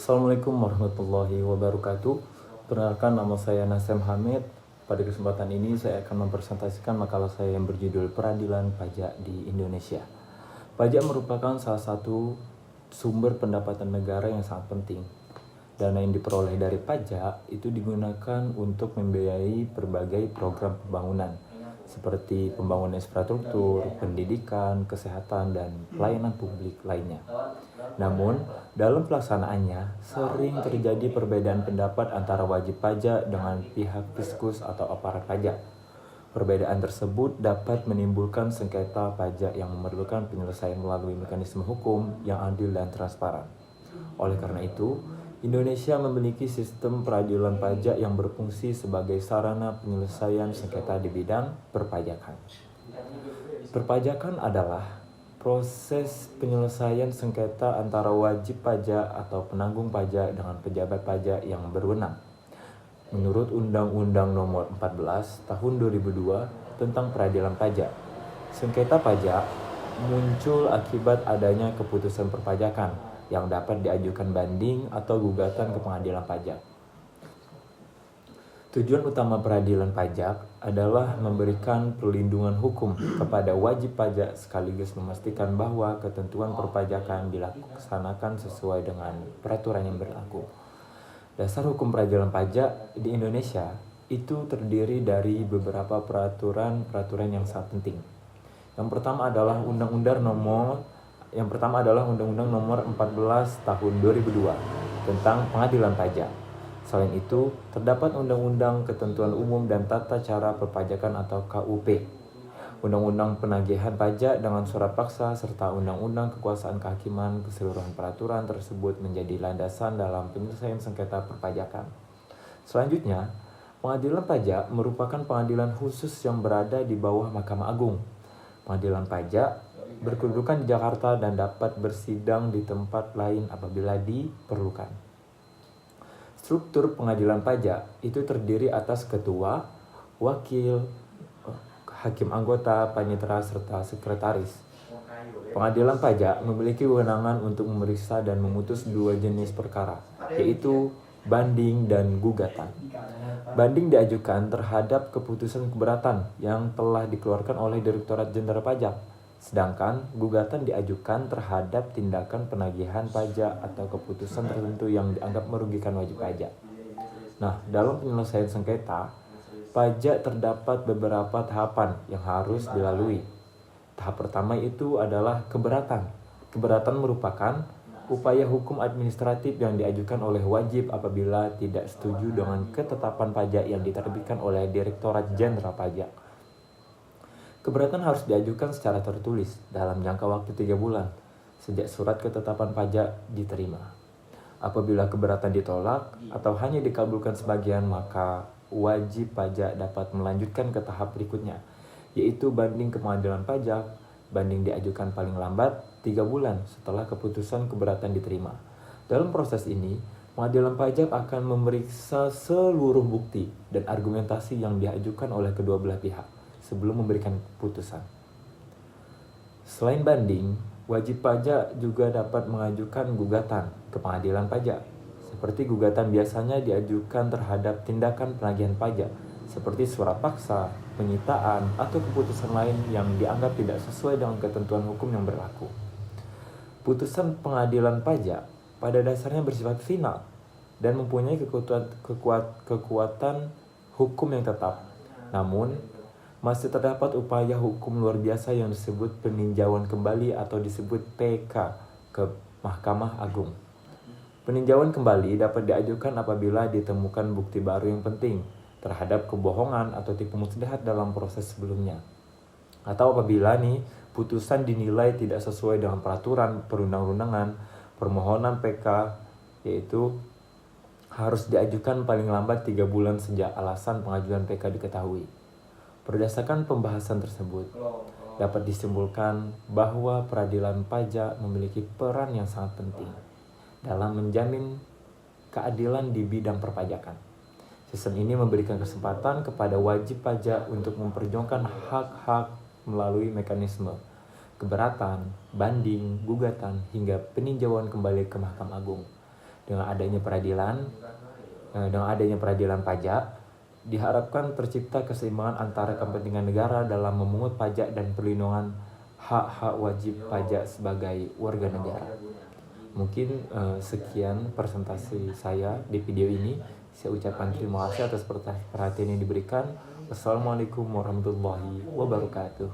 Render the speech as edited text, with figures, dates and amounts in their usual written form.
Assalamualaikum warahmatullahi wabarakatuh. Perkenalkan, nama saya Nasem Hamid. Pada kesempatan ini saya akan mempresentasikan makalah saya yang berjudul Peradilan Pajak di Indonesia. Pajak merupakan salah satu sumber pendapatan negara yang sangat penting. Dana yang diperoleh dari pajak itu digunakan untuk membiayai berbagai program pembangunan seperti pembangunan infrastruktur, pendidikan, kesehatan, dan pelayanan publik lainnya. Namun, dalam pelaksanaannya sering terjadi perbedaan pendapat antara wajib pajak dengan pihak fiskus atau aparat pajak. Perbedaan tersebut dapat menimbulkan sengketa pajak yang memerlukan penyelesaian melalui mekanisme hukum yang adil dan transparan. Oleh karena itu, Indonesia memiliki sistem peradilan pajak yang berfungsi sebagai sarana penyelesaian sengketa di bidang perpajakan. Perpajakan adalah proses penyelesaian sengketa antara wajib pajak atau penanggung pajak dengan pejabat pajak yang berwenang. Menurut Undang-Undang Nomor 14 Tahun 2002 tentang Peradilan Pajak, sengketa pajak muncul akibat adanya keputusan perpajakan yang dapat diajukan banding atau gugatan ke pengadilan pajak. Tujuan utama peradilan pajak adalah memberikan perlindungan hukum kepada wajib pajak sekaligus memastikan bahwa ketentuan perpajakan dilaksanakan sesuai dengan peraturan yang berlaku. Dasar hukum peradilan pajak di Indonesia itu terdiri dari beberapa peraturan yang sangat penting. Yang pertama adalah Undang-Undang Nomor 14 Tahun 2002 tentang Pengadilan Pajak. Selain itu, terdapat Undang-Undang Ketentuan Umum dan Tata Cara Perpajakan atau KUP, Undang-Undang Penagihan Pajak dengan Surat Paksa, serta Undang-Undang Kekuasaan Kehakiman. Keseluruhan peraturan tersebut menjadi landasan dalam penyelesaian sengketa perpajakan. Selanjutnya, Pengadilan Pajak merupakan pengadilan khusus yang berada di bawah Mahkamah Agung. Pengadilan Pajak berkedudukan di Jakarta dan dapat bersidang di tempat lain apabila diperlukan. Struktur pengadilan pajak itu terdiri atas ketua, wakil, hakim anggota, panitera, serta sekretaris. Pengadilan pajak memiliki kewenangan untuk memeriksa dan memutus dua jenis perkara, yaitu banding dan gugatan. Banding diajukan terhadap keputusan keberatan yang telah dikeluarkan oleh Direktorat Jenderal Pajak. Sedangkan gugatan diajukan terhadap tindakan penagihan pajak atau keputusan tertentu yang dianggap merugikan wajib pajak. Nah, dalam penyelesaian sengketa pajak terdapat beberapa tahapan yang harus dilalui. Tahap pertama itu adalah keberatan. Keberatan merupakan upaya hukum administratif yang diajukan oleh wajib apabila tidak setuju dengan ketetapan pajak yang diterbitkan oleh Direktorat Jenderal Pajak. Keberatan harus diajukan secara tertulis dalam jangka waktu 3 bulan sejak surat ketetapan pajak diterima. Apabila keberatan ditolak atau hanya dikabulkan sebagian, maka wajib pajak dapat melanjutkan ke tahap berikutnya, yaitu banding ke pengadilan pajak. Banding diajukan paling lambat 3 bulan setelah keputusan keberatan diterima. Dalam proses ini, pengadilan pajak akan memeriksa seluruh bukti dan argumentasi yang diajukan oleh kedua belah pihak sebelum memberikan keputusan. Selain banding, wajib pajak juga dapat mengajukan gugatan ke pengadilan pajak. Seperti gugatan biasanya diajukan terhadap tindakan penagihan pajak, seperti surat paksa, penyitaan, atau keputusan lain yang dianggap tidak sesuai dengan ketentuan hukum yang berlaku. Putusan pengadilan pajak pada dasarnya bersifat final dan mempunyai kekuatan hukum yang tetap. Namun, masih terdapat upaya hukum luar biasa yang disebut peninjauan kembali atau disebut PK ke Mahkamah Agung. Peninjauan kembali dapat diajukan apabila ditemukan bukti baru yang penting terhadap kebohongan atau tipu muslihat dalam proses sebelumnya. Atau apabila putusan dinilai tidak sesuai dengan peraturan perundang-undangan, permohonan PK yaitu harus diajukan paling lambat 3 bulan sejak alasan pengajuan PK diketahui. Berdasarkan pembahasan tersebut, dapat disimpulkan bahwa peradilan pajak memiliki peran yang sangat penting dalam menjamin keadilan di bidang perpajakan. Sistem ini memberikan kesempatan kepada wajib pajak untuk memperjuangkan hak-hak melalui mekanisme keberatan, banding, gugatan, hingga peninjauan kembali ke Mahkamah Agung. Dengan adanya peradilan pajak, diharapkan tercipta keseimbangan antara kepentingan negara dalam memungut pajak dan perlindungan hak-hak wajib pajak sebagai warga negara. Mungkin sekian presentasi saya di video ini. Saya ucapkan terima kasih atas perhatian yang diberikan. Wassalamualaikum warahmatullahi wabarakatuh.